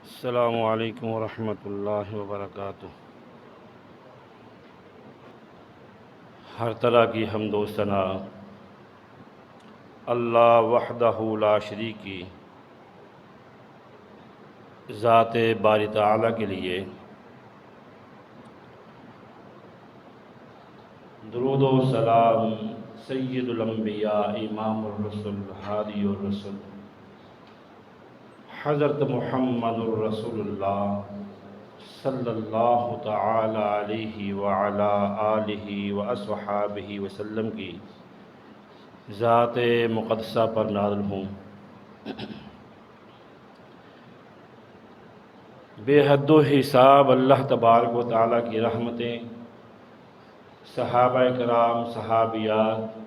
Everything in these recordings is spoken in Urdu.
السلام علیکم ورحمۃ اللہ وبرکاتہ۔ ہر طرح کی حمد و ثنا اللہ وحدہ لا شریک کی ذات باری تعالیٰ کے لیے، درود و سلام سید الانبیاء امام الرسل ہادی الرسل حضرت محمد الرسول اللہ صلی اللہ تعالی علیہ وعلا آلہ واصحابہ وسلم کی ذات مقدسہ پر نازل ہوں۔ بے حد و حساب اللہ تبارک و تعالیٰ کی رحمتیں صحابہ کرام، صحابیات،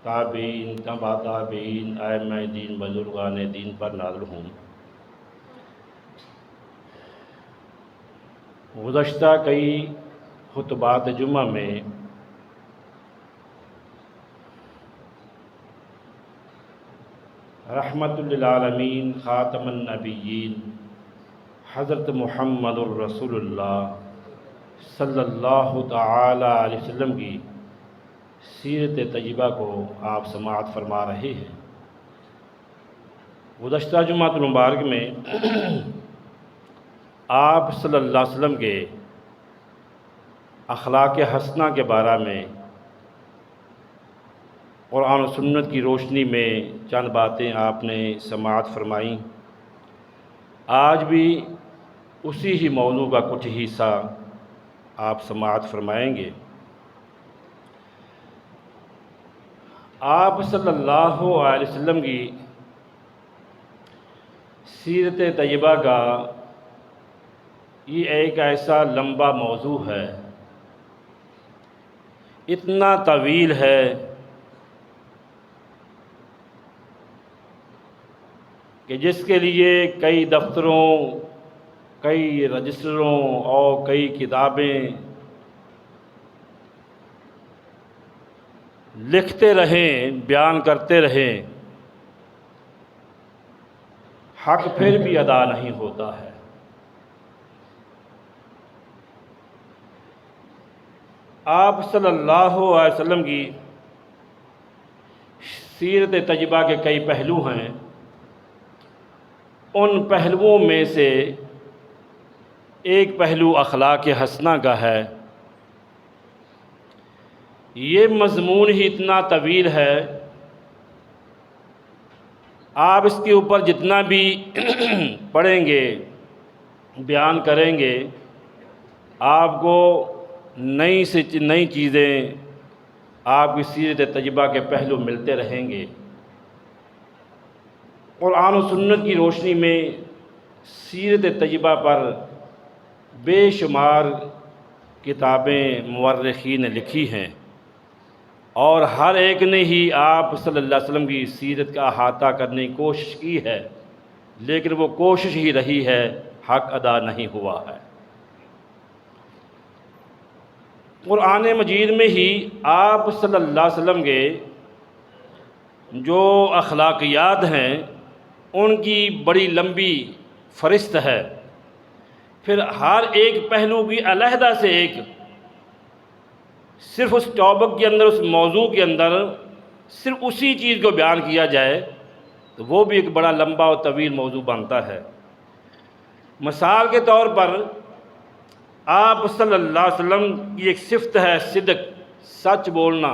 تابعین، تبع تابعین، ائمہ دین، بزرگان دین پر نازل ہوں۔ گزشتہ کئی خطبات جمعہ میں رحمت للعالمین خاتم النبیین حضرت محمد الرسول اللہ صلی اللہ تعالی علیہ وسلم کی سیرت طیبہ کو آپ سماعت فرما رہے ہیں۔ گزشتہ جمعہ المبارک میں آپ صلی اللہ علیہ وسلم کے اخلاق حسنہ کے بارے میں قرآن و سنت کی روشنی میں چند باتیں آپ نے سماعت فرمائیں۔ آج بھی اسی ہی موضوع کا کچھ حصہ آپ سماعت فرمائیں گے۔ آپ صلی اللہ علیہ وسلم کی سیرت طیبہ کا یہ ایک ایسا لمبا موضوع ہے، اتنا طویل ہے کہ جس کے لیے کئی دفتروں، کئی رجسٹروں اور کئی کتابیں لکھتے رہیں، بیان کرتے رہیں، حق پھر بھی ادا نہیں ہوتا ہے۔ آپ صلی اللہ علیہ وسلم کی سیرت طیبہ کے کئی پہلو ہیں، ان پہلوؤں میں سے ایک پہلو اخلاق حسنہ کا ہے۔ یہ مضمون ہی اتنا طویل ہے، آپ اس کے اوپر جتنا بھی پڑھیں گے، بیان کریں گے، آپ کو نئی سے نئی چیزیں آپ کی سیرت طیبہ کے پہلو ملتے رہیں گے۔ قرآن و سنت کی روشنی میں سیرت طیبہ پر بے شمار کتابیں مورخین نے لکھی ہیں، اور ہر ایک نے ہی آپ صلی اللہ علیہ وسلم کی سیرت کا احاطہ کرنے کی کوشش کی ہے، لیکن وہ کوشش ہی رہی ہے، حق ادا نہیں ہوا ہے۔ قرآن مجید میں ہی آپ صلی اللہ علیہ وسلم کے جو اخلاقیات ہیں ان کی بڑی لمبی فہرست ہے، پھر ہر ایک پہلو کی علیحدہ سے ایک صرف اس ٹاپک کے اندر، اس موضوع کے اندر صرف اسی چیز کو بیان کیا جائے تو وہ بھی ایک بڑا لمبا اور طویل موضوع بنتا ہے۔ مثال کے طور پر آپ صلی اللہ علیہ وسلم کی ایک صفت ہے صدق، سچ بولنا،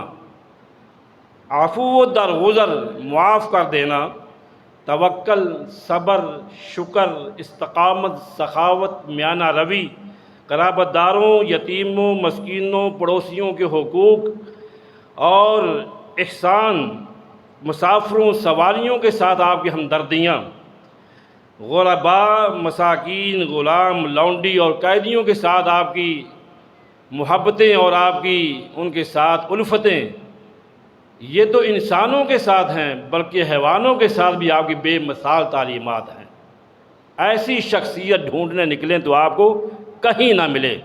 عفو و درگزر، معاف کر دینا، توکل، صبر، شکر، استقامت، سخاوت، میانہ روی، قرابت داروں، یتیموں، مسکینوں، پڑوسیوں کے حقوق اور احسان، مسافروں، سواریوں کے ساتھ آپ کی ہمدردیاں، غرباء، مساکین، غلام، لونڈی اور قیدیوں کے ساتھ آپ کی محبتیں اور آپ کی ان کے ساتھ الفتیں، یہ تو انسانوں کے ساتھ ہیں بلکہ حیوانوں کے ساتھ بھی آپ کی بے مثال تعلیمات ہیں۔ ایسی شخصیت ڈھونڈنے نکلیں تو آپ کو کہیں نہ ملے۔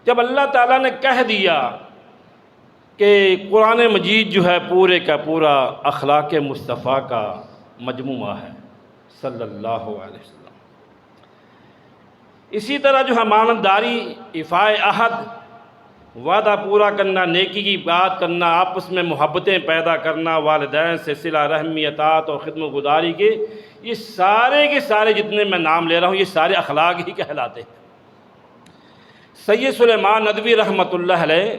جب اللہ تعالیٰ نے کہہ دیا کہ قرآن مجید جو ہے پورے کا پورا اخلاق مصطفیٰ کا مجموعہ ہے صلی اللہ علیہ وسلم، اسی طرح جو امانتداری، ایفائے عہد، وعدہ پورا کرنا، نیکی کی بات کرنا، آپس میں محبتیں پیدا کرنا، والدین سے صلہ رحمی، اطاعت اور خدمت گزاری کے، یہ سارے کے سارے جتنے میں نام لے رہا ہوں یہ سارے اخلاق ہی کہلاتے ہیں۔ سید سلیمان ندوی رحمۃ اللہ علیہ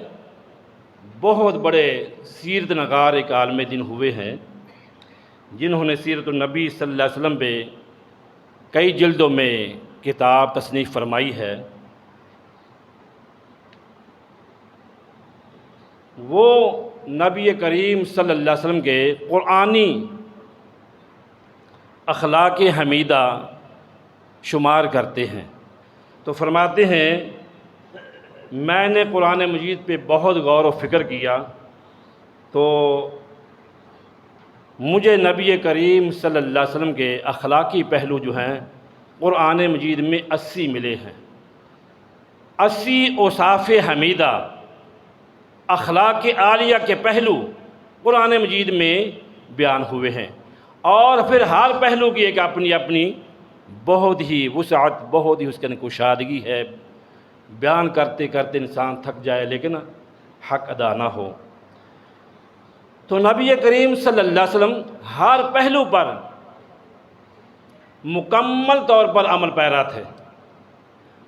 بہت بڑے سیرت نگار ایک عالم دین ہوئے ہیں، جنہوں نے سیرت النبی صلی اللہ علیہ وسلم پہ کئی جلدوں میں کتاب تصنیف فرمائی ہے۔ وہ نبی کریم صلی اللہ علیہ وسلم کے قرآنی اخلاق حمیدہ شمار کرتے ہیں، تو فرماتے ہیں میں نے قرآن مجید پہ بہت غور و فکر کیا تو مجھے نبی کریم صلی اللہ علیہ وسلم کے اخلاقی پہلو جو ہیں قرآن مجید میں 80 ملے ہیں۔ 80 اوصاف حمیدہ، اخلاق عالیہ کے پہلو قرآن مجید میں بیان ہوئے ہیں، اور پھر ہر پہلو کی ایک اپنی اپنی بہت ہی وسعت، بہت ہی اس کے اندر کشادگی ہے، بیان کرتے کرتے انسان تھک جائے لیکن حق ادا نہ ہو۔ تو نبی کریم صلی اللہ علیہ وسلم ہر پہلو پر مکمل طور پر عمل پیرا تھے۔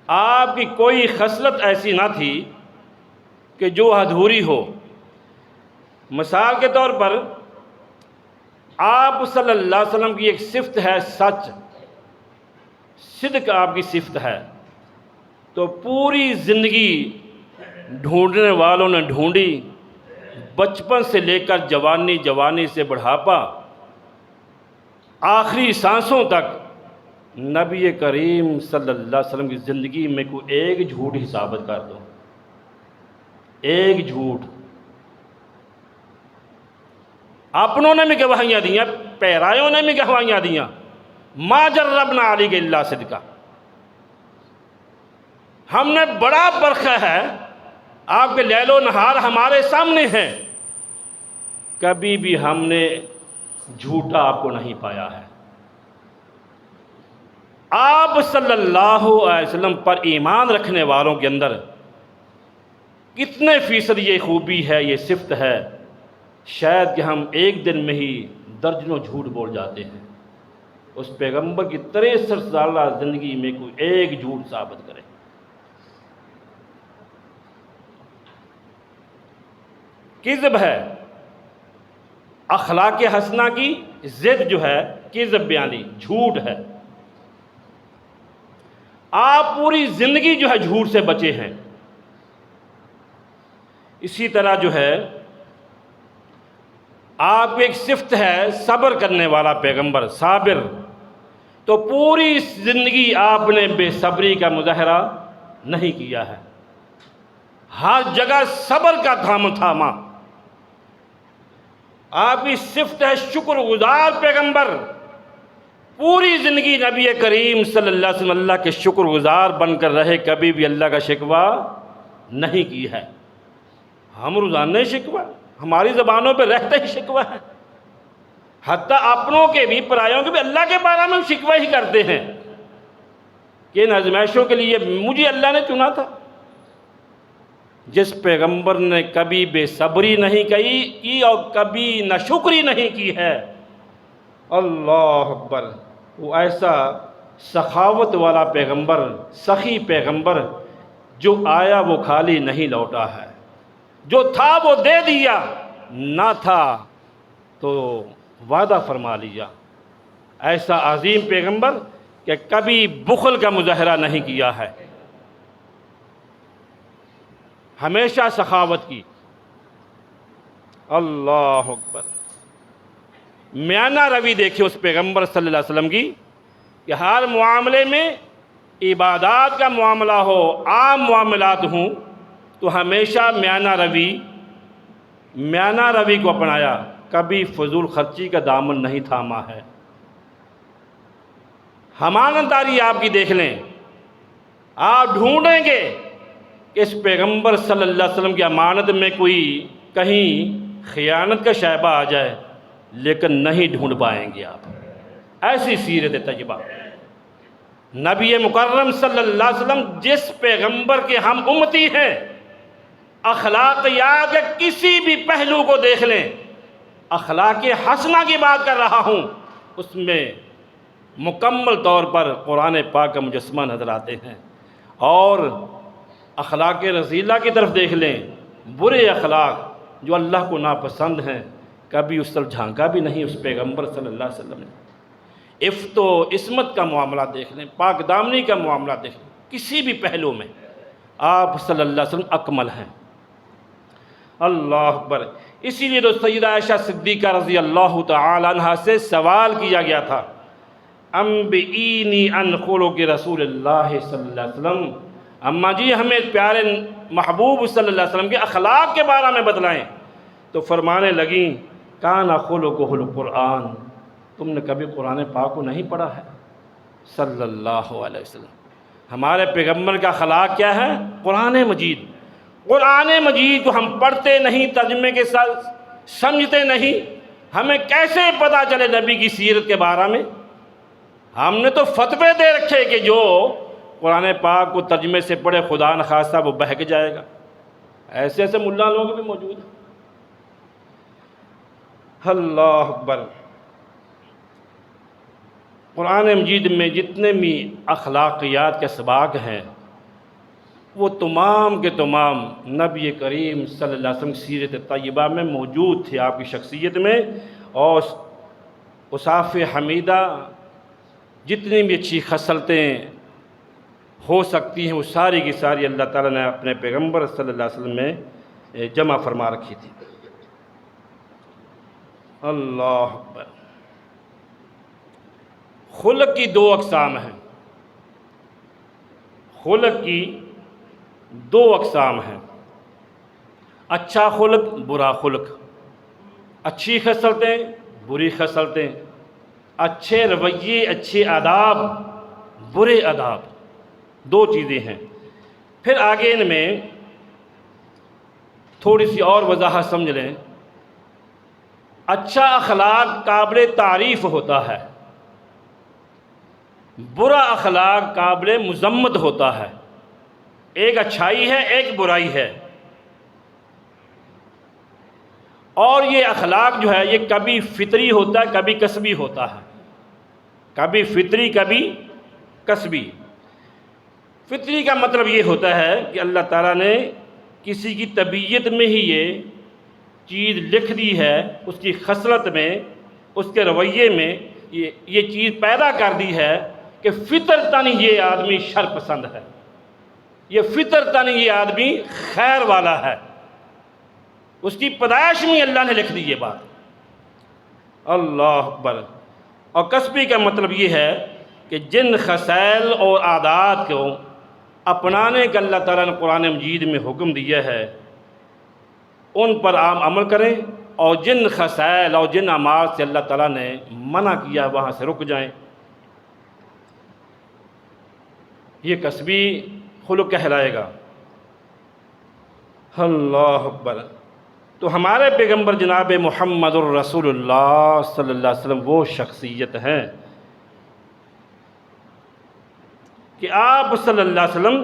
آپ کی کوئی خصلت ایسی نہ تھی کہ جو ادھوری ہو۔ مثال کے طور پر آپ صلی اللہ علیہ وسلم کی ایک صفت ہے سچ، صدق آپ کی صفت ہے، تو پوری زندگی ڈھونڈنے والوں نے ڈھونڈی، بچپن سے لے کر جوانی، جوانی سے بڑھاپا، آخری سانسوں تک نبی کریم صلی اللہ علیہ وسلم کی زندگی میں کوئی ایک جھوٹ ہی ثابت کر دو، ایک جھوٹ۔ اپنوں نے بھی گواہیاں دیا، پیرایوں نے بھی گواہیاں دیا، ما جربنا علیک الا صدقہ، ہم نے بڑا پرکھا ہے، آپ کے لیل و نہار ہمارے سامنے ہیں، کبھی بھی ہم نے جھوٹا آپ کو نہیں پایا ہے۔ آپ صلی اللہ علیہ وسلم پر ایمان رکھنے والوں کے اندر کتنے فیصد یہ خوبی ہے، یہ صفت ہے، شاید کہ ہم ایک دن میں ہی درجنوں جھوٹ بول جاتے ہیں۔ اس پیغمبر کی 63 سالہ زندگی میں کوئی ایک جھوٹ ثابت کرے۔ کذب ہے، اخلاق حسنہ کی ضد جو ہے کذب بیانی، جھوٹ ہے۔ آپ پوری زندگی جو ہے جھوٹ سے بچے ہیں۔ اسی طرح جو ہے آپ ایک صفت ہے صبر کرنے والا پیغمبر، صابر، تو پوری زندگی آپ نے بے صبری کا مظاہرہ نہیں کیا ہے، ہر جگہ صبر کا دامن تھاما۔ آپ کی صفت ہے شکر گزار پیغمبر، پوری زندگی نبی کریم صلی اللہ علیہ وسلم اللہ کے شکر گزار بن کر رہے، کبھی بھی اللہ کا شکوہ نہیں کی ہے۔ ہم روزانہ شکوہ، ہماری زبانوں پہ رہتا ہی شکوہ ہے، حتیٰ اپنوں کے بھی پرایوں کے بھی اللہ کے بارے میں شکوہ ہی کرتے ہیں کہ ان آزمائشوں کے لیے مجھے اللہ نے چنا تھا۔ جس پیغمبر نے کبھی بے صبری نہیں کی اور کبھی ناشکری نہیں کی ہے، اللہ اکبر، وہ ایسا سخاوت والا پیغمبر، سخی پیغمبر، جو آیا وہ خالی نہیں لوٹا ہے، جو تھا وہ دے دیا، نہ تھا تو وعدہ فرما لیا۔ ایسا عظیم پیغمبر کہ کبھی بخل کا مظاہرہ نہیں کیا ہے، ہمیشہ سخاوت کی۔ اللہ اکبر، میانہ روی دیکھیں اس پیغمبر صلی اللہ علیہ وسلم کی کہ ہر معاملے میں، عبادات کا معاملہ ہو، عام معاملات ہوں، تو ہمیشہ میانہ روی کو اپنایا، کبھی فضول خرچی کا دامن نہیں تھاما ہے۔ امانتداری آپ کی دیکھ لیں، آپ ڈھونڈیں گے کہ اس پیغمبر صلی اللہ علیہ وسلم کی امانت میں کوئی کہیں خیانت کا شائبہ آ جائے، لیکن نہیں ڈھونڈ پائیں گے آپ۔ ایسی سیرت طیبہ، نبی مکرم صلی اللہ علیہ وسلم جس پیغمبر کے ہم امتی ہیں، اخلاقیات کے کسی بھی پہلو کو دیکھ لیں، اخلاق حسنہ کی بات کر رہا ہوں، اس میں مکمل طور پر قرآن پاک کا مجسمہ نظر آتے ہیں۔ اور اخلاق رذیلہ کی طرف دیکھ لیں، برے اخلاق جو اللہ کو ناپسند ہیں، کبھی اس طرف جھانکا بھی نہیں اس پیغمبر صلی اللہ علیہ وسلم نے۔ عفت و عصمت کا معاملہ دیکھ لیں، پاک دامنی کا معاملہ دیکھ لیں، کسی بھی پہلو میں آپ صلی اللہ علیہ وسلم اکمل ہیں۔ اللہ اکبر۔ اسی لیے تو سیدہ عائشہ صدیقہ رضی اللہ تعالی عنہا سے سوال کیا گیا تھا، انبئینی عن خلق رسول اللہ صلی اللہ علیہ وسلم، اماں جی ہمیں پیارے محبوب صلی اللہ علیہ وسلم کے اخلاق کے بارے میں بتلائیں۔ تو فرمانے لگیں، کان خلقہ القرآن، تم نے کبھی قرآن پاک کو نہیں پڑھا ہے؟ صلی اللہ علیہ وسلم، ہمارے پیغمبر کا اخلاق کیا ہے؟ قرآن مجید۔ قرآن مجید کو ہم پڑھتے نہیں، ترجمے کے ساتھ سمجھتے نہیں، ہمیں کیسے پتہ چلے نبی کی سیرت کے بارے میں؟ ہم نے تو فتوے دے رکھے کہ جو قرآن پاک کو ترجمے سے پڑھے خدا نخواستہ وہ بہک جائے گا۔ ایسے ایسے ملا لوگ بھی موجود ہیں۔ اللہ اکبر۔ قرآن مجید میں جتنے بھی اخلاقیات کے اسباق ہیں وہ تمام کے تمام نبی کریم صلی اللہ علیہ وسلم کی سیرت طیبہ میں موجود تھے، آپ کی شخصیت میں۔ اور اوصاف حمیدہ، جتنی بھی اچھی خصلتیں ہو سکتی ہیں وہ ساری کی ساری اللہ تعالیٰ نے اپنے پیغمبر صلی اللہ علیہ وسلم میں جمع فرما رکھی تھی۔ اللہ اکبر۔ خلق کی دو اقسام ہیں، خلق کی دو اقسام ہیں، اچھا خلق، برا خلق، اچھی خصلتیں، بری خصلتیں، اچھے رویے، اچھے آداب، برے آداب، دو چیزیں ہیں۔ پھر آگے ان میں تھوڑی سی اور وضاحت سمجھ لیں۔ اچھا اخلاق قابل تعریف ہوتا ہے، برا اخلاق قابل مذمت ہوتا ہے۔ ایک اچھائی ہے، ایک برائی ہے۔ اور یہ اخلاق جو ہے یہ کبھی فطری ہوتا ہے، کبھی کسبی ہوتا ہے، کبھی فطری کبھی کسبی۔ فطری کا مطلب یہ ہوتا ہے کہ اللہ تعالیٰ نے کسی کی طبیعت میں ہی یہ چیز لکھ دی ہے، اس کی خصلت میں، اس کے رویے میں یہ چیز پیدا کر دی ہے کہ فطرتاً یہ آدمی شر پسند ہے، یہ فطرتاً یہ آدمی خیر والا ہے، اس کی پیدائش میں اللہ نے لکھ دی یہ بات۔ اللہ اکبر۔ اور کسبی کا مطلب یہ ہے کہ جن خصائل اور عادات کو اپنانے کا اللہ تعالیٰ نے قرآن مجید میں حکم دیا ہے ان پر عام عمل کریں، اور جن خصائل اور جن اعمال سے اللہ تعالیٰ نے منع کیا وہاں سے رک جائیں۔ یہ کسبی خلق کہلائے گا۔ اللہ اکبر۔ تو ہمارے پیغمبر جناب محمد الرسول اللہ صلی اللہ علیہ وسلم وہ شخصیت ہیں کہ آپ صلی اللہ علیہ وسلم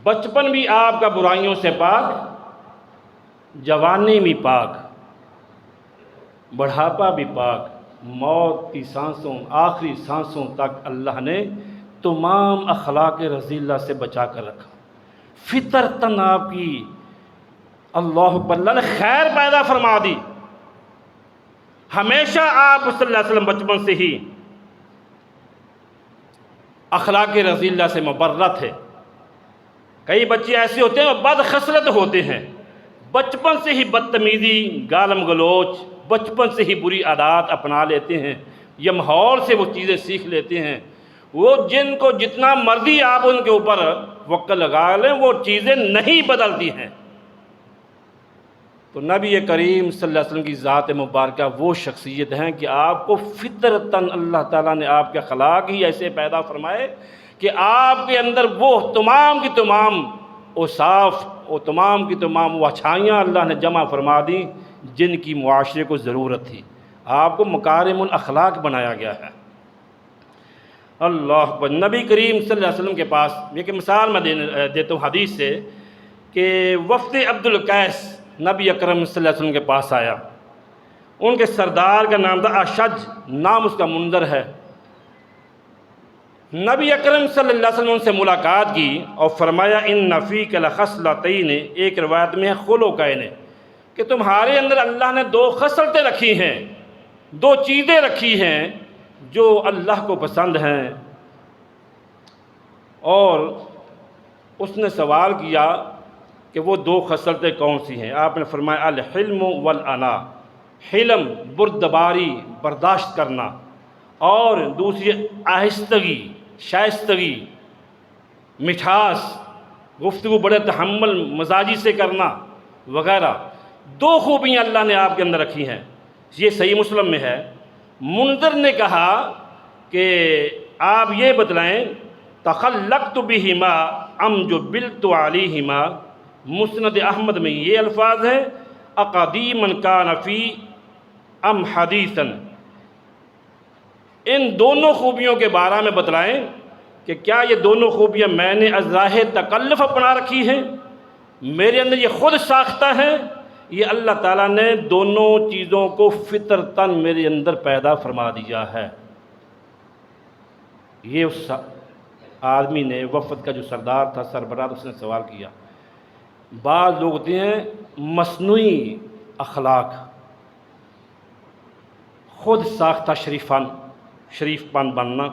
بچپن بھی آپ کا برائیوں سے پاک، جوانی بھی پاک، بڑھاپا بھی پاک، موت کی سانسوں، آخری سانسوں تک اللہ نے تمام اخلاق رذیلہ سے بچا کر رکھا۔ فطرتاً آپ کی اللہ اللہ نے خیر پیدا فرما دی۔ ہمیشہ آپ صلی اللہ علیہ وسلم بچپن سے ہی اخلاق رذیلہ سے مبرہ تھے۔ کئی بچے ایسے ہوتے ہیں وہ بد خصلت ہوتے ہیں، بچپن سے ہی بدتمیزی، گالم گلوچ، بچپن سے ہی بری عادات اپنا لیتے ہیں، یہ ماحول سے وہ چیزیں سیکھ لیتے ہیں۔ وہ جن کو جتنا مرضی آپ ان کے اوپر وقت لگا لیں وہ چیزیں نہیں بدلتی ہیں۔ تو نبی کریم صلی اللہ علیہ وسلم کی ذات مبارکہ وہ شخصیت ہیں کہ آپ کو فطرتاً اللہ تعالیٰ نے آپ کے اخلاق ہی ایسے پیدا فرمائے کہ آپ کے اندر وہ تمام کی تمام اوصاف اور تمام کی تمام وہ اچھائیاں اللہ نے جمع فرما دیں جن کی معاشرے کو ضرورت تھی۔ آپ کو مکارم الاخلاق بنایا گیا ہے۔ اللہ اکبر۔ نبی کریم صلی اللہ علیہ وسلم کے پاس ایک مثال میں دیتا ہوں حدیث سے، کہ وفد عبد القیس نبی اکرم صلی اللہ علیہ وسلم کے پاس آیا۔ ان کے سردار کا نام تھا اشج، نام اس کا منذر ہے۔ نبی اکرم صلی اللہ علیہ وسلم ان سے ملاقات کی اور فرمایا ان فیک لخصلتین، ایک روایت میں ہے خلقین، کہ تمہارے اندر اللہ نے دو خصلتیں رکھی ہیں، دو چیزیں رکھی ہیں جو اللہ کو پسند ہیں۔ اور اس نے سوال کیا کہ وہ دو خصلتیں کون سی ہیں؟ آپ نے فرمایا الحلم والانا، حلم بردباری، برداشت کرنا، اور دوسری آہستگی، شائستگی، مٹھاس، گفتگو بڑے تحمل مزاجی سے کرنا وغیرہ۔ دو خوبیاں اللہ نے آپ کے اندر رکھی ہیں۔ یہ صحیح مسلم میں ہے۔ منذر نے کہا کہ آپ یہ بتلائیں تخلقت بہما ام جبلت علیہما۔ مسند احمد میں یہ الفاظ ہیں اقدیمن کان فی ام حدیثاً۔ ان دونوں خوبیوں کے بارے میں بتلائیں کہ کیا یہ دونوں خوبیاں میں نے ازراہ تکلف اپنا رکھی ہیں، میرے اندر یہ خود ساختہ ہیں، یہ اللہ تعالیٰ نے دونوں چیزوں کو فطرتاً میرے اندر پیدا فرما دیا ہے۔ یہ اس آدمی نے، وفد کا جو سردار تھا، سربراہ، اس نے سوال کیا۔ بعض لوگ ہوتے ہیں مصنوعی اخلاق، خود ساختہ شریف پن بننا۔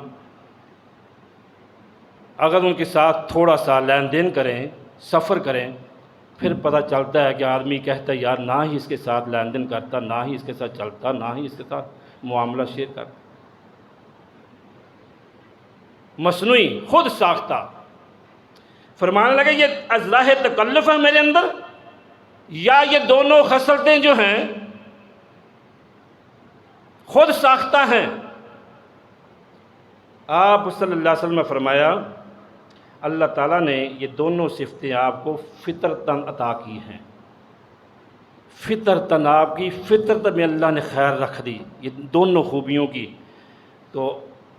اگر ان کے ساتھ تھوڑا سا لین دین کریں، سفر کریں، پھر پتہ چلتا ہے کہ آدمی کہتا ہے یار نہ ہی اس کے ساتھ لین دین کرتا، نہ ہی اس کے ساتھ چلتا، نہ ہی اس کے ساتھ معاملہ شیئر کرتا۔ مصنوعی، خود ساختہ۔ فرمانے لگے یہ ازراہ تکلف ہے میرے اندر، یا یہ دونوں خصلتیں جو ہیں خود ساختہ ہیں؟ آپ صلی اللہ علیہ وسلم نے فرمایا اللہ تعالیٰ نے یہ دونوں صفتیں آپ کو فطرتاً عطا کی ہیں۔ فطرتاً، آپ کی فطرت میں اللہ نے خیر رکھ دی یہ دونوں خوبیوں کی۔ تو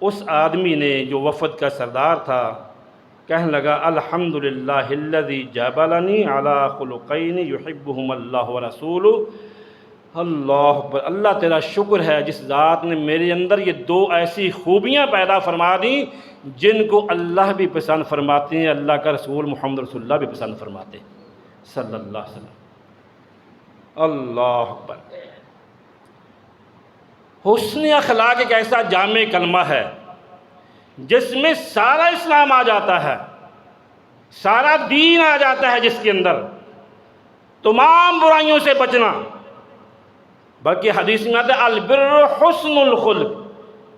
اس آدمی نے جو وفد کا سردار تھا کہنے لگا الحمدللہ الذی جبلنی علی خلقین یحبہم اللہ ورسولہ۔ اللہ اکبر، اللہ تیرا شکر ہے جس ذات نے میرے اندر یہ دو ایسی خوبیاں پیدا فرما دیں جن کو اللہ بھی پسند فرماتے ہیں، اللہ کا رسول محمد رسول اللہ بھی پسند فرماتے ہیں صلی اللہ علیہ وسلم۔ اللہ اکبر۔ حسن اخلاق ایک ایسا جامع کلمہ ہے جس میں سارا اسلام آ جاتا ہے، سارا دین آ جاتا ہے، جس کے اندر تمام برائیوں سے بچنا۔ بلکہ حدیث میں آتا ہے البر حسن الخلق،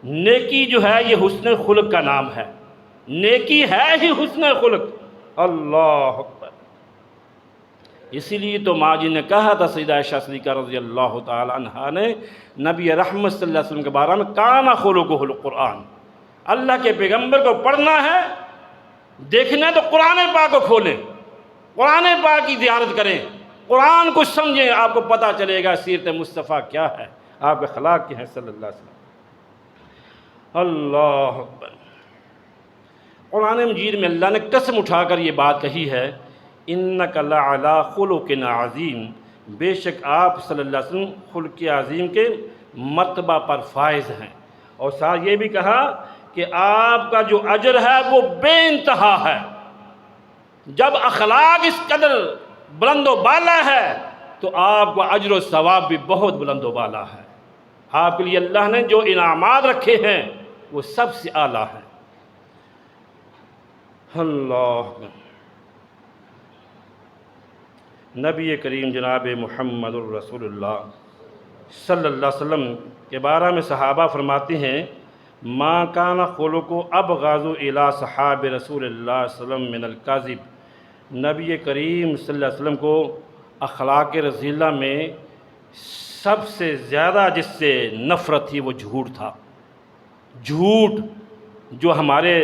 نیکی جو ہے یہ حسن خلق کا نام ہے، نیکی ہے ہی حسن خلق۔ اللہ اکبر۔ اسی لیے تو ماں جی نے کہا تھا سیدہ عائشہ صدیقہ رضی اللہ تعالی عنہا نے نبی رحمت صلی اللہ علیہ وسلم کے بارے میں کان خلقہ القرآن، اللہ کے پیغمبر کو پڑھنا ہے، دیکھنا ہے تو قرآن پاک کو کھولیں، قرآن پاک کی زیارت کریں، قرآن کو سمجھیں، آپ کو پتہ چلے گا سیرت مصطفیٰ کیا ہے، آپ کے اخلاق کیا ہیں صلی اللہ علیہ وسلم۔ اللہ اکبر۔ قرآن مجید میں اللہ نے قسم اٹھا کر یہ بات کہی ہے انک لعلی خلق عظیم، بے شک آپ صلی اللہ علیہ وسلم خلق عظیم کے مرتبہ پر فائز ہیں، اور ساتھ یہ بھی کہا کہ آپ کا جو اجر ہے وہ بے انتہا ہے۔ جب اخلاق اس قدر بلند و بالا ہے تو آپ کا اجر و ثواب بھی بہت بلند و بالا ہے۔ آپ کے لیے اللہ نے جو انعامات رکھے ہیں وہ سب سے اعلیٰ ہیں۔ اللہ نبی کریم جناب محمد الرسول اللہ صلی اللہ علیہ وسلم کے بارے میں صحابہ فرماتے ہیں ما کان خلق ابغض الی صحاب رسول اللہ صلی اللہ علیہ وسلم من الکذب، نبی کریم صلی اللہ علیہ وسلم کو اخلاق رذیلہ میں سب سے زیادہ جس سے نفرت تھی وہ جھوٹ تھا۔ جھوٹ جو ہمارے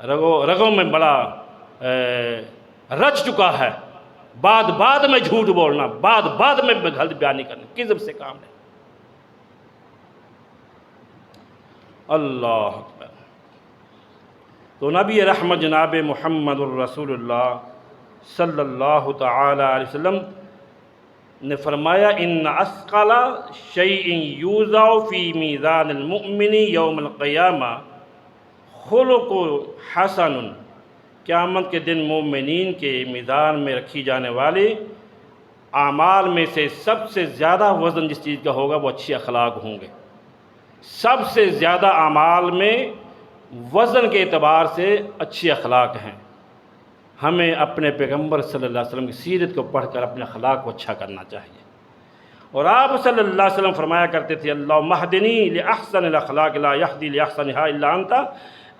رگوں میں بڑا رچ چکا ہے، بعد میں جھوٹ بولنا، بعد میں غلط بیانی کرنا، کذب سے کام ہے۔ اللہ اکبر۔ تو نبی رحمت جناب محمد الرسول اللہ صلی اللہ تعالی علیہ وسلم نے فرمایا ان اثقل شیء یوضع فی میزان المؤمن یوم القیامہ خلق حسن، قیامت کے دن مومنین کے میزان میں رکھی جانے والے اعمال میں سے سب سے زیادہ وزن جس چیز کا ہوگا وہ اچھے اخلاق ہوں گے۔ سب سے زیادہ اعمال میں وزن کے اعتبار سے اچھے اخلاق ہیں۔ ہمیں اپنے پیغمبر صلی اللہ علیہ وسلم کی سیرت کو پڑھ کر اپنے اخلاق کو اچھا کرنا چاہیے۔ اور آپ صلی اللہ علیہ وسلم فرمایا کرتے تھے اللہم اہدنی لأحسن الاخلاق لا یہدی لأحسنہا الا انت،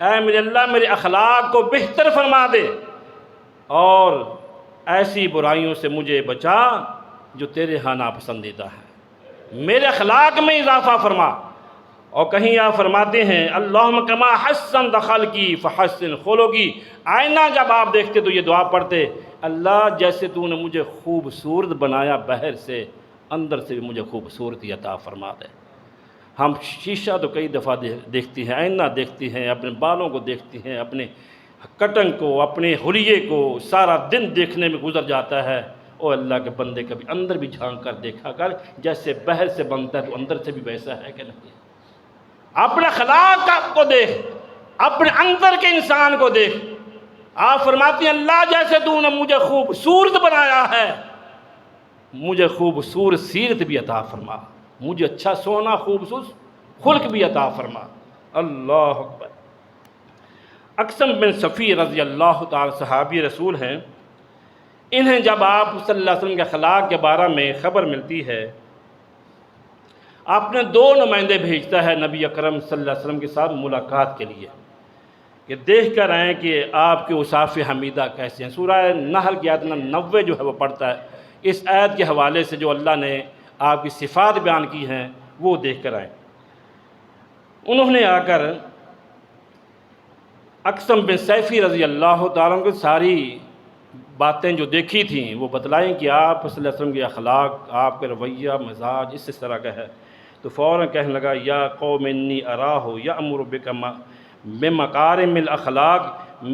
اے میرے اللہ میرے اخلاق کو بہتر فرما دے اور ایسی برائیوں سے مجھے بچا جو تیرے ہاں ناپسندیدہ ہیں، میرے اخلاق میں اضافہ فرما۔ اور کہیں آپ فرماتے ہیں اللہم کما حسنت خلقی فحسن خلقی، آئینہ جب آپ دیکھتے تو یہ دعا پڑھتے اللہ جیسے تو نے مجھے خوبصورت بنایا باہر سے، اندر سے بھی مجھے خوبصورتی عطا فرما دے۔ ہم شیشہ تو کئی دفعہ دیکھتی ہیں، آئینہ دیکھتی ہیں، اپنے بالوں کو دیکھتی ہیں، اپنے کٹنگ کو، اپنے حلیے کو سارا دن دیکھنے میں گزر جاتا ہے۔ او اللہ کے بندے کبھی اندر بھی جھانک کر دیکھا کر، جیسے باہر سے بنتا ہے تو اندر سے بھی ویسا ہے کہ نہیں۔ اپنے اخلاق کو دیکھ، اپنے اندر کے انسان کو دیکھ۔ آپ فرماتی ہیں اللہ جیسے تو نے مجھے خوبصورت بنایا ہے، مجھے خوبصورت سیرت بھی عطا فرما، مجھے اچھا سونا خوبصورت خلق بھی عطا فرما۔ اللہ اکبر۔ اقسم بن صفی رضی اللہ تعالی صحابی رسول ہیں، انہیں جب آپ صلی اللہ علیہ وسلم کے اخلاق کے بارے میں خبر ملتی ہے، آپ نے 2 نمائندے بھیجتا ہے نبی اکرم صلی اللہ علیہ وسلم کے ساتھ ملاقات کے لیے کہ دیکھ کر آئیں کہ آپ کے اوصاف حمیدہ کیسے ہیں۔ سورہ نحل کی آیت 90 جو ہے وہ پڑھتا ہے، اس آیت کے حوالے سے جو اللہ نے آپ کی صفات بیان کی ہیں وہ دیکھ کر آئیں۔ انہوں نے آ کر اقسم بن صیفی رضی اللہ تعالیٰ کو ساری باتیں جو دیکھی تھیں وہ بتلائیں کہ آپ صلی اللہ علیہ وسلم کے اخلاق، آپ کے رویہ مزاج اس طرح کا ہے۔ تو فوراً کہنے لگا یا قوم انی اراہ یامر بمکارم الاخلاق،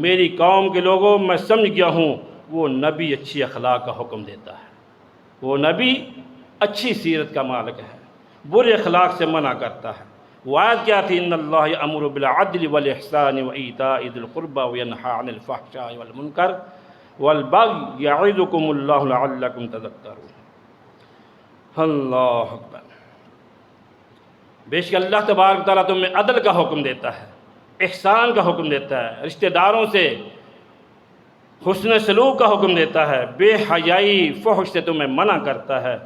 میری قوم کے لوگوں میں سمجھ گیا ہوں وہ نبی اچھی اخلاق کا حکم دیتا ہے، وہ نبی اچھی سیرت کا مالک ہے، برے اخلاق سے منع کرتا ہے۔ وہ آیت کیا تھی ان اللہ یامر بالعدل والاحسان وایتاء ذی القربى وینہی عن الفحشاء والمنکر والبغی یعظکم اللہ لعلکم تذکرون۔ اللہ اکبر۔ بے شک اللہ تبارک تعالیٰ تمہیں عدل کا حکم دیتا ہے، احسان کا حکم دیتا ہے، رشتہ داروں سے حسن سلوک کا حکم دیتا ہے، بے حیائی فحش سے تمہیں منع کرتا ہے،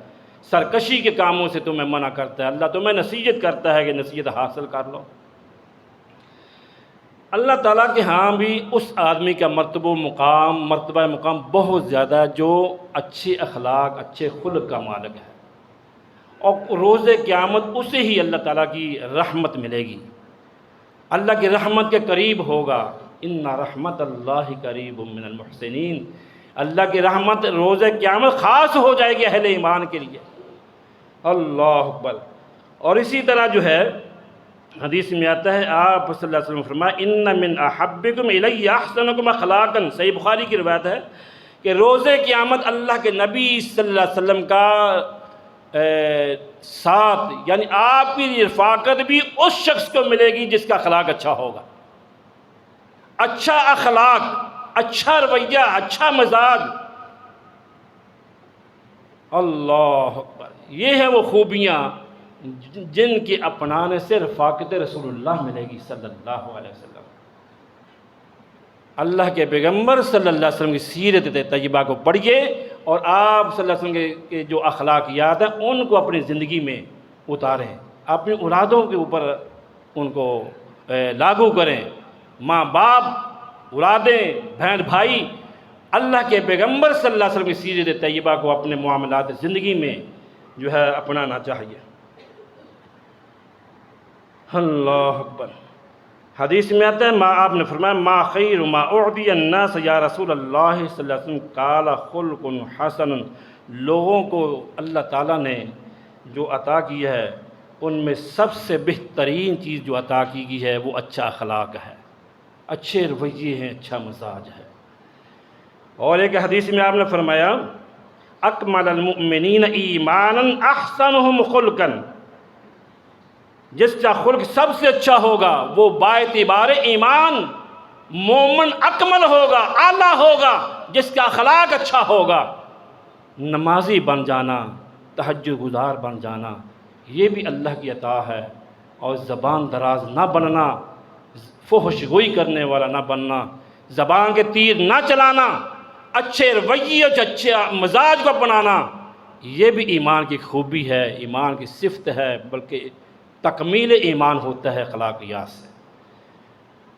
سرکشی کے کاموں سے تمہیں منع کرتا ہے۔ اللہ تمہیں نصیحت کرتا ہے کہ نصیحت حاصل کر لو۔ اللہ تعالیٰ کے ہاں بھی اس آدمی کا مرتبہ مقام بہت زیادہ ہے جو اچھے اخلاق، اچھے خلق کا مالک ہے، اور روز قیامت اسے ہی اللہ تعالیٰ کی رحمت ملے گی، اللہ کی رحمت کے قریب ہوگا۔ ان رحمت اللہ قریب من المحسنین، اللہ کی رحمت روز قیامت خاص ہو جائے گی اہل ایمان کے لیے۔ اللہ اکبر۔ اور اسی طرح جو ہے حدیث میں آتا ہے آپ صلی اللہ علیہ وسلم فرمایا ان من احبکم الی احسنکم اخلاقا، صحیح بخاری کی روایت ہے کہ روز قیامت اللہ کے نبی صلی اللہ علیہ وسلم کا ساتھ یعنی آپ کی رفاقت بھی اس شخص کو ملے گی جس کا اخلاق اچھا ہوگا۔ اچھا اخلاق، اچھا رویہ، اچھا مزاج، اللہ اکبر، یہ ہیں وہ خوبیاں جن کے اپنانے سے رفاقت رسول اللہ ملے گی صلی اللہ علیہ وسلم۔ اللہ کے پیغمبر صلی اللہ علیہ وسلم کی سیرت طیبہ کو پڑھیے اور آپ صلی اللہ علیہ وسلم کے جو اخلاقیات ہیں ان کو اپنی زندگی میں اتاریں، اپنی اولادوں کے اوپر ان کو لاگو کریں، ماں باپ، اولادیں، بہن بھائی، اللہ کے پیغمبر صلی اللہ علیہ وسلم کی سیرت طیبہ کو اپنے معاملات زندگی میں جو ہے اپنانا چاہیے۔ اللہ اکبر۔ حدیث میں آتا ہے آپ نے فرمایا ما خیر ما اعطی الناس یا رسول اللہ صلی اللہ علیہ وسلم قال خلق حسن، لوگوں کو اللہ تعالیٰ نے جو عطا کی ہے ان میں سب سے بہترین چیز جو عطا کی گئی ہے وہ اچھا اخلاق ہے۔ اچھے رویے ہیں، اچھا مزاج ہے۔ اور ایک حدیث میں آپ نے فرمایا اکمل المؤمنین ایمانا احسنہم خلقا، جس کا خلق سب سے اچھا ہوگا وہ باعتبار ایمان مومن اکمل ہوگا، اعلیٰ ہوگا، جس کا اخلاق اچھا ہوگا۔ نمازی بن جانا، تہجد گزار بن جانا، یہ بھی اللہ کی عطا ہے۔ اور زبان دراز نہ بننا، فحش گوئی کرنے والا نہ بننا، زبان کے تیر نہ چلانا، اچھے رویے اور اچھے مزاج کو اپنانا، یہ بھی ایمان کی خوبی ہے، ایمان کی صفت ہے، بلکہ تکمیل ایمان ہوتا ہے اخلاقیات سے۔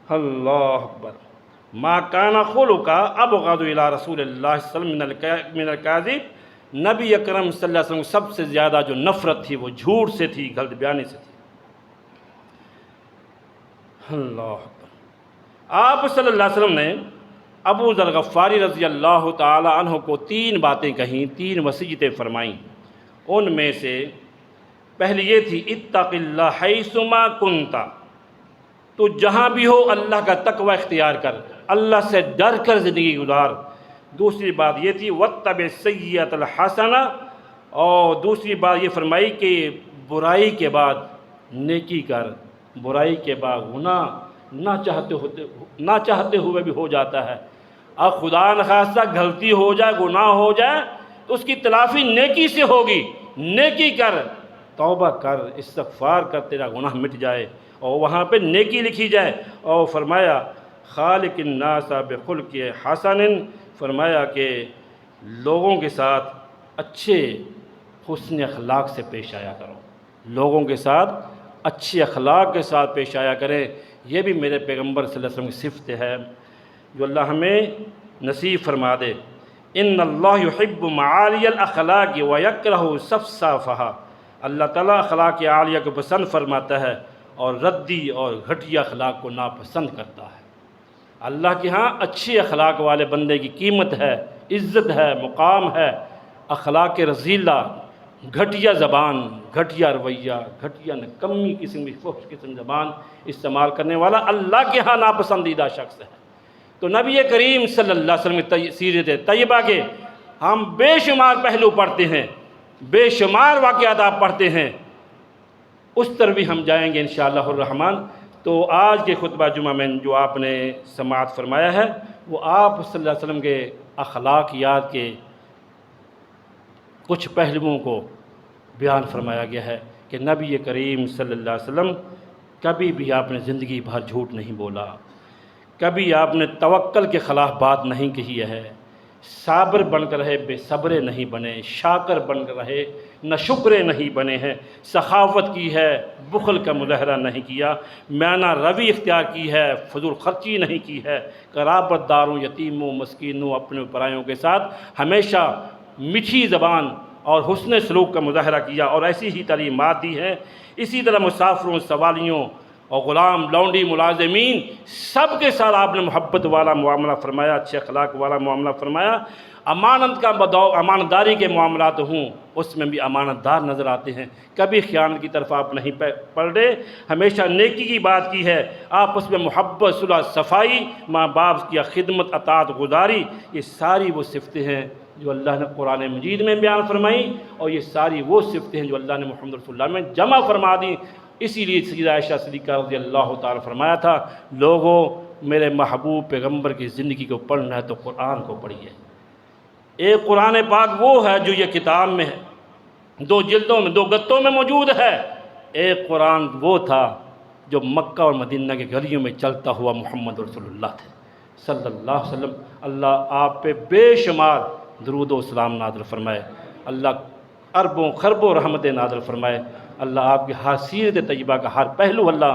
اللہ اکبر۔ ما کان خلق ابغض الی رسول اللہ صلی اللہ علیہ وسلم من الکاذب، نبی اکرم صلی اللہ علیہ وسلم سب سے زیادہ جو نفرت تھی وہ جھوٹ سے تھی، غلط بیانی سے تھی۔ اللہ اکبر۔ آپ صلی اللہ علیہ وسلم نے ابو ذر غفاری رضی اللہ تعالی عنہ کو 3 باتیں کہیں، 3 وصیتیں فرمائیں۔ ان میں سے پہلی یہ تھی اتق اللہ حیثما کنت، تو جہاں بھی ہو اللہ کا تقوی اختیار کر، اللہ سے ڈر کر زندگی گزار۔ دوسری بات یہ تھی واتبع السیئۃ الحسنہ، اور دوسری بات یہ فرمائی کہ برائی کے بعد نیکی کر، برائی کے بعد گناہ نہ چاہتے ہوئے بھی ہو جاتا ہے۔ اب خدا نخواستہ غلطی ہو جائے، گناہ ہو جائے تو اس کی تلافی نیکی سے ہوگی۔ نیکی کر، توبہ کر، استغفار کر، تیرا گناہ مٹ جائے اور وہاں پہ نیکی لکھی جائے۔ اور فرمایا خالق الناس بخلق حسن، فرمایا کہ لوگوں کے ساتھ اچھے حسن اخلاق سے پیش آیا کرو، لوگوں کے ساتھ اچھے اخلاق کے ساتھ پیش آیا کریں۔ یہ بھی میرے پیغمبر صلی اللہ علیہ وسلم کی صفت ہے جو اللہ ہمیں نصیب فرما دے۔ ان اللہ یحب معالی الاخلاق ویکرہ صفصافہا، اللہ تعالیٰ اخلاق عالیہ کو پسند فرماتا ہے اور ردی اور گھٹیا اخلاق کو ناپسند کرتا ہے۔ اللہ کے ہاں اچھے اخلاق والے بندے کی قیمت ہے، عزت ہے، مقام ہے۔ اخلاق رذیلہ، گھٹیا زبان، گھٹیا رویہ، گھٹیا نکمی قسم کی فحش قسم زبان استعمال کرنے والا اللہ کے ہاں ناپسندیدہ شخص ہے۔ تو نبی کریم صلی اللہ علیہ وسلم کی سیرت طیبہ کے ہم بے شمار پہلو پڑھتے ہیں، بے شمار واقعات آپ پڑھتے ہیں، اس طرح بھی ہم جائیں گے انشاءاللہ الرحمن۔ تو آج کے خطبہ جمعہ میں جو آپ نے سماعت فرمایا ہے وہ آپ صلی اللہ علیہ وسلم کے اخلاقیات کے کچھ پہلوؤں کو بیان فرمایا گیا ہے کہ نبی کریم صلی اللہ علیہ وسلم کبھی بھی آپ نے زندگی بھر جھوٹ نہیں بولا، کبھی آپ نے توکل کے خلاف بات نہیں کہی ہے، صابر بن کر رہے، بے صبرے نہیں بنے، شاکر بن کر رہے، نہ شکرے نہیں بنے ہیں، سخاوت کی ہے، بخل کا مظاہرہ نہیں کیا، میانہ روی اختیار کی ہے، فضول خرچی نہیں کی ہے، قرابت داروں، یتیموں، مسکینوں، اپنے پرایوں کے ساتھ ہمیشہ میٹھی زبان اور حسن سلوک کا مظاہرہ کیا اور ایسی ہی تعلیمات دی ہیں۔ اسی طرح مسافروں، سوالیوں اور غلام، لونڈی، ملازمین سب کے ساتھ آپ نے محبت والا معاملہ فرمایا، اچھے اخلاق والا معاملہ فرمایا۔ امانت کا امانت داری کے معاملات ہوں اس میں بھی امانت دار نظر آتے ہیں، کبھی خیانت کی طرف آپ نہیں پلٹے، ہمیشہ نیکی کی بات کی ہے، آپس میں محبت، صلح، صفائی، ماں باپ کی خدمت، اطاعت گزاری، یہ ساری وہ صفتیں ہیں جو اللہ نے قرآن مجید میں بیان فرمائی، اور یہ ساری وہ صفتیں ہیں جو اللہ نے محمد رسول اللہ میں جمع فرما دیں۔ اسی لیے سیدہ عائشہ صدیقہ رضی اللہ تعالیٰ فرمایا تھا، لوگوں میرے محبوب پیغمبر کی زندگی کو پڑھنا ہے تو قرآن کو پڑھیے۔ ایک قرآن پاک وہ ہے جو یہ کتاب میں ہے، 2 جلدوں میں، 2 گتوں میں موجود ہے۔ ایک قرآن وہ تھا جو مکہ اور مدینہ کے گلیوں میں چلتا ہوا محمد رسول اللہ تھے صلی اللہ علیہ وسلم۔ اللہ آپ پہ بے شمار درود و سلام نازل فرمائے، اللہ اربوں خربوں رحمتیں نازل فرمائے، اللہ آپ کی ہر سیرت طیبہ کا ہر پہلو اللہ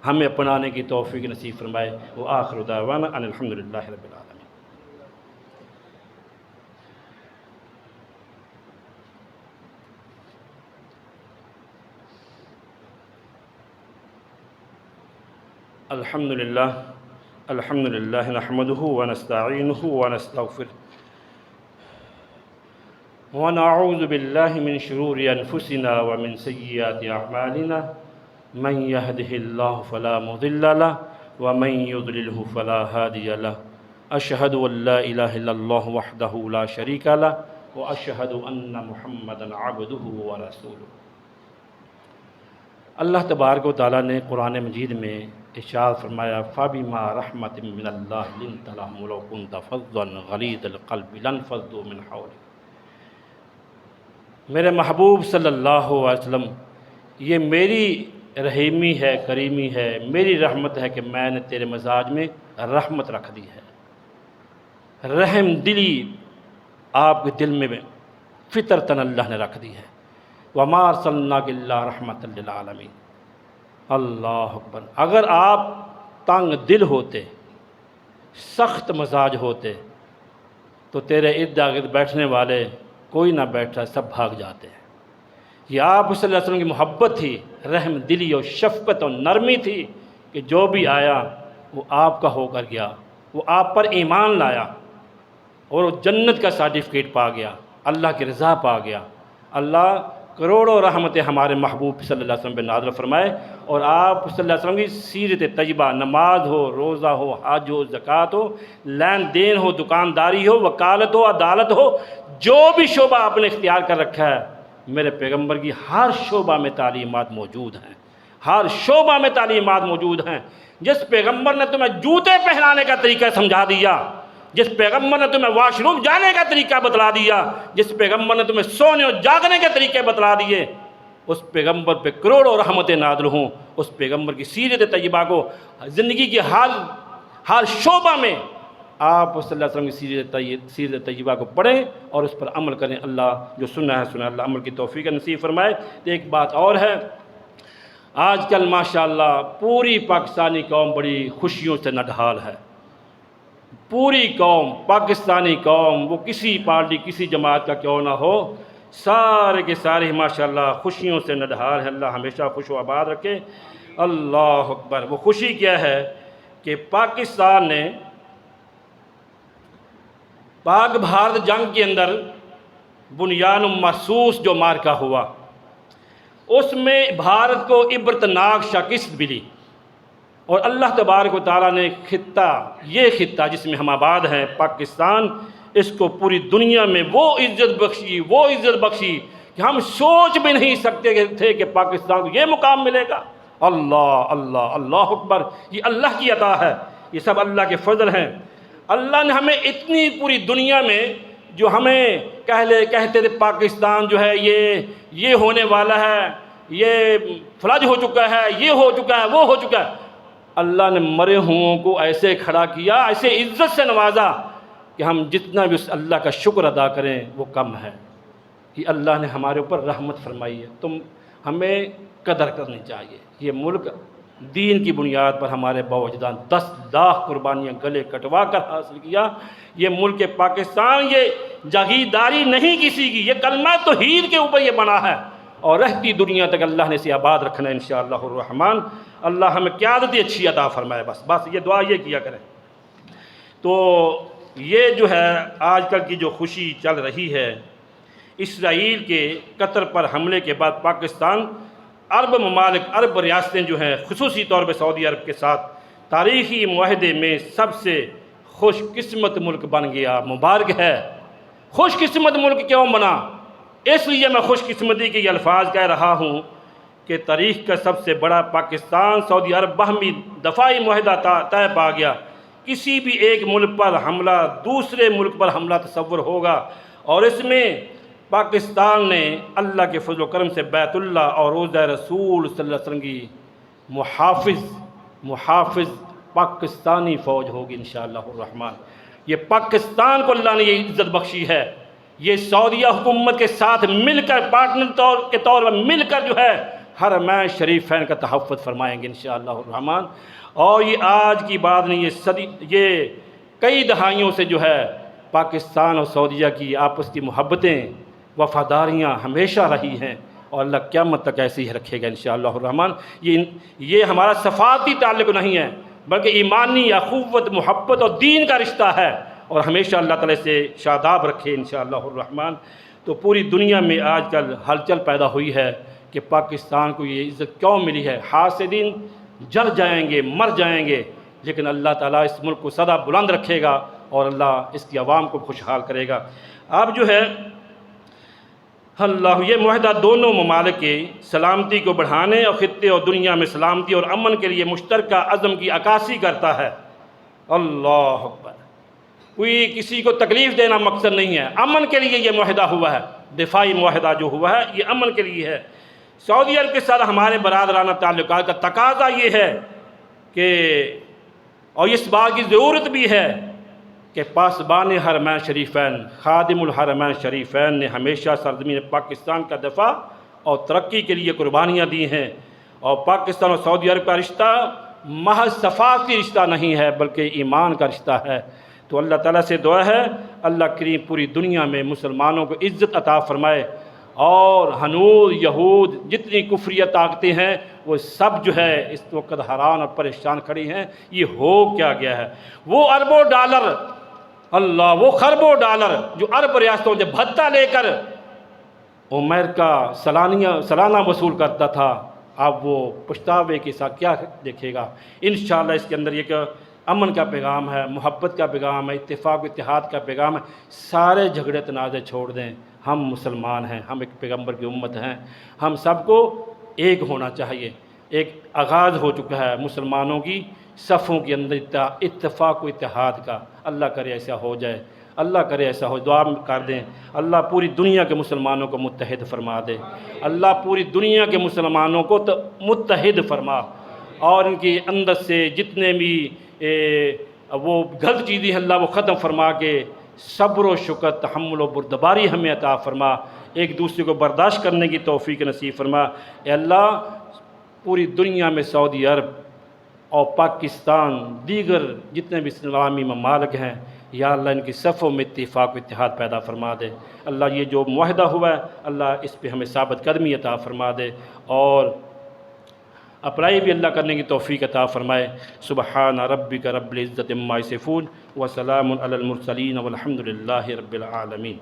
ہمیں اپنانے کی توفیق نصیب فرمائے۔ وآخر دعوانا ان الحمدللہ رب العالمین۔ الحمدللہ نحمده ونستعینه ونستغفره ونعوذ باللہ من شرور انفسنا ومن سیئات اعمالنا من يهده اللہ فلا مضل له ومن يضلله فلا هادي له أشهد أن لا إله إلا الله وحده لا شريك له وأشهد أن محمدا عبده ورسوله۔ اللہ تبارک و تعالیٰ نے قرآن مجید میں ارشاد فرمایا فَبِمَا رَحْمَةٍ مِّنَ اللَّهِ لِنْتَ لَهُمْ وَلَوْ كُنْتَ فَظًّا غَلِيظَ الْقَلْبِ لَانفَضُّوا مِنْ حَوْلِكَ۔ میرے محبوب صلی اللہ علیہ وسلم، یہ میری رحیمی ہے، کریمی ہے، میری رحمت ہے کہ میں نے تیرے مزاج میں رحمت رکھ دی ہے، رحم دلی آپ کے دل میں فطرتاً اللہ نے رکھ دی ہے۔ وَمَا أَرْسَلْنَاكَ إِلَّا رَحْمَةً لِّلْعَالَمِينَ۔ اللہ اکبر، اگر آپ تنگ دل ہوتے، سخت مزاج ہوتے تو تیرے ارد گرد بیٹھنے والے کوئی نہ بیٹھا، سب بھاگ جاتے ہیں۔ یہ آپ صلی اللہ علیہ وسلم کی محبت تھی، رحم دلی اور شفقت اور نرمی تھی کہ جو بھی آیا وہ آپ کا ہو کر گیا، وہ آپ پر ایمان لایا اور وہ جنت کا سرٹیفکیٹ پا گیا، اللہ کی رضا پا گیا۔ اللہ کروڑوں رحمتیں ہمارے محبوب صلی اللہ علیہ وسلم پہ نازل فرمائے، اور آپ صلی اللہ علیہ وسلم کی سیرت طیبہ، نماز ہو، روزہ ہو، حج ہو، زکوٰۃ ہو، لین دین ہو، دکانداری ہو، وکالت ہو، عدالت ہو، جو بھی شعبہ آپ نے اختیار کر رکھا ہے، میرے پیغمبر کی ہر شعبہ میں تعلیمات موجود ہیں، ہر شعبہ میں تعلیمات موجود ہیں۔ جس پیغمبر نے تمہیں جوتے پہنانے کا طریقہ سمجھا دیا، جس پیغمبر نے تمہیں واش روم جانے کا طریقہ بتلا دیا، جس پیغمبر نے تمہیں سونے اور جاگنے کے طریقے بتلا دیے، اس پیغمبر پہ کروڑوں رحمتیں نازل ہوں۔ اس پیغمبر کی سیرت طیبہ کو زندگی کی ہر شعبہ میں آپ صلی اللہ علیہ وسلم کی سیرت طیبہ کو پڑھیں اور اس پر عمل کریں۔ اللہ جو سننا ہے سنا، اللہ عمل کی توفیق نصیب فرمائے۔ تو ایک بات اور ہے، آج کل ماشاءاللہ پوری پاکستانی قوم بڑی خوشیوں سے نڈھال ہے۔ پوری قوم، پاکستانی قوم، وہ کسی پارٹی کسی جماعت کا کیوں نہ ہو، سارے کے سارے ماشاءاللہ خوشیوں سے نڈھال ہے۔ اللہ ہمیشہ خوش و آباد رکھے۔ اللہ اکبر۔ وہ خوشی کیا ہے کہ پاکستان نے پاک بھارت جنگ کے اندر بنیان محسوس جو مارکہ ہوا، اس میں بھارت کو عبرتناک شکست ملی، اور اللہ تبارک و تعالیٰ نے یہ خطہ جس میں ہم آباد ہیں پاکستان، اس کو پوری دنیا میں وہ عزت بخشی کہ ہم سوچ بھی نہیں سکتے تھے کہ پاکستان کو یہ مقام ملے گا۔ اللہ اللہ اللہ اکبر۔ یہ اللہ کی عطا ہے، یہ سب اللہ کے فضل ہیں۔ اللہ نے ہمیں اتنی پوری دنیا میں جو ہمیں کہتے تھے پاکستان جو ہے یہ ہونے والا ہے، یہ فلج ہو چکا ہے، یہ ہو چکا ہے، وہ ہو چکا ہے، اللہ نے مرے ہوں کو ایسے کھڑا کیا، ایسے عزت سے نوازا کہ ہم جتنا بھی اس اللہ کا شکر ادا کریں وہ کم ہے کہ اللہ نے ہمارے اوپر رحمت فرمائی ہے۔ ہمیں قدر کرنی چاہیے۔ یہ ملک دین کی بنیاد پر ہمارے باوجدان 10 لاکھ قربانیاں گلے کٹوا کر حاصل کیا۔ یہ ملک پاکستان یہ جاگیرداری نہیں کسی کی، یہ کلمہ توحید کے اوپر یہ بنا ہے، اور رہتی دنیا تک اللہ نے اسے آباد رکھنا ہے انشاءاللہ الرحمن۔ اللہ ہمیں قیادت اچھی عطا فرمائے، بس یہ دعا یہ کیا کریں۔ تو یہ جو ہے آج کل کی جو خوشی چل رہی ہے، اسرائیل کے قطر پر حملے کے بعد پاکستان عرب ممالک، عرب ریاستیں جو ہیں، خصوصی طور پہ سعودی عرب کے ساتھ تاریخی معاہدے میں سب سے خوش قسمت ملک بن گیا۔ مبارک ہے۔ خوش قسمت ملک کیوں بنا؟ اس لیے میں خوش قسمتی کے یہ الفاظ کہہ رہا ہوں کہ تاریخ کا سب سے بڑا پاکستان سعودی عرب باہمی دفاعی معاہدہ طے پا گیا۔ کسی بھی ایک ملک پر حملہ دوسرے ملک پر حملہ تصور ہوگا، اور اس میں پاکستان نے اللہ کے فضل و کرم سے بیت اللہ اور روضہ رسول صلی اللہ علیہ وسلم کی محافظ پاکستانی فوج ہوگی انشاءاللہ الرحمن۔ یہ پاکستان کو اللہ نے یہ عزت بخشی ہے۔ یہ سعودیہ حکومت کے ساتھ مل کر پارٹنر کے طور پر مل کر جو ہے حرمین شریفین کا تحفظ فرمائیں گے انشاءاللہ الرحمن۔ اور یہ آج کی بات نہیں، یہ کئی دہائیوں سے جو ہے پاکستان اور سعودیہ کی آپس کی محبتیں، وفاداریاں ہمیشہ رہی ہیں، اور اللہ قیامت تک ایسے ہی رکھے گا انشاءاللہ الرحمن۔ یہ ہمارا صفاتی تعلق نہیں ہے، بلکہ ایمانی اخوت، محبت اور دین کا رشتہ ہے، اور ہمیشہ اللہ تعالیٰ سے شاداب رکھے انشاءاللہ الرحمن۔ تو پوری دنیا میں آج کل ہلچل پیدا ہوئی ہے کہ پاکستان کو یہ عزت کیوں ملی ہے۔ حاسدین جل جائیں گے، مر جائیں گے، لیکن اللہ تعالیٰ اس ملک کو سدا بلند رکھے گا اور اللہ اس کی عوام کو خوشحال کرے گا۔ اب جو ہے اللہ یہ معاہدہ دونوں ممالک کی سلامتی کو بڑھانے اور خطے اور دنیا میں سلامتی اور امن کے لیے مشترکہ عزم کی عکاسی کرتا ہے۔ اللہ اکبر، کوئی کسی کو تکلیف دینا مقصد نہیں ہے، امن کے لیے یہ معاہدہ ہوا ہے، دفاعی معاہدہ جو ہوا ہے یہ امن کے لیے ہے۔ سعودی عرب کے ساتھ ہمارے برادرانہ تعلقات کا تقاضا یہ ہے کہ اور اس بات کی ضرورت بھی ہے کہ پاسبان حرمین شریفین، خادم الحرمین شریفین نے ہمیشہ سرزمین پاکستان کا دفاع اور ترقی کے لیے قربانیاں دی ہیں، اور پاکستان اور سعودی عرب کا رشتہ محض ثقافتی رشتہ نہیں ہے بلکہ ایمان کا رشتہ ہے۔ تو اللہ تعالیٰ سے دعا ہے اللہ کریم پوری دنیا میں مسلمانوں کو عزت عطا فرمائے، اور ہنود یہود جتنی کفریہ طاقتیں ہیں وہ سب جو ہے اس وقت حیران اور پریشان کھڑی ہیں، یہ ہو کیا گیا ہے۔ وہ اربوں ڈالر، اللہ وہ خربوں ڈالر جو عرب ریاستوں سے بھتہ لے کر امریکہ سالانہ وصول کرتا تھا، اب وہ پچھتاوے کے ساتھ کیا دیکھے گا۔ انشاءاللہ اس کے اندر یہ کہ امن کا پیغام ہے، محبت کا پیغام ہے، اتفاق و اتحاد کا پیغام ہے۔ سارے جھگڑے تنازع چھوڑ دیں، ہم مسلمان ہیں، ہم ایک پیغمبر کی امت ہیں، ہم سب کو ایک ہونا چاہیے۔ ایک آغاز ہو چکا ہے مسلمانوں کی صفوں کے اندر اتفاق و اتحاد کا، اللہ کرے ایسا ہو جائے، اللہ کرے ایسا ہو، دعا کر دیں اللہ پوری دنیا کے مسلمانوں کو متحد فرما دے، اللہ پوری دنیا کے مسلمانوں کو متحد فرما، اور ان کی اندر سے جتنے بھی وہ غلط چیزیں ہیں اللہ وہ ختم فرما کے صبر و شکر تحمل و بردباری ہمیں عطا فرما، ایک دوسرے کو برداشت کرنے کی توفیق نصیب فرما۔ اے اللہ پوری دنیا میں سعودی عرب اور پاکستان دیگر جتنے بھی اسلامی ممالک ہیں، یا اللہ ان کی صفوں میں اتفاق و اتحاد پیدا فرما دے۔ اللہ یہ جو معاہدہ ہوا ہے اللہ اس پہ ہمیں ثابت قدمی عطا فرما دے، اور اپلائی بھی اللہ کرنے کی توفیق عطا فرمائے۔ سبحان ربک رب العزت عما یصفون وسلام علی المرسلین والحمد للہ رب العالمین۔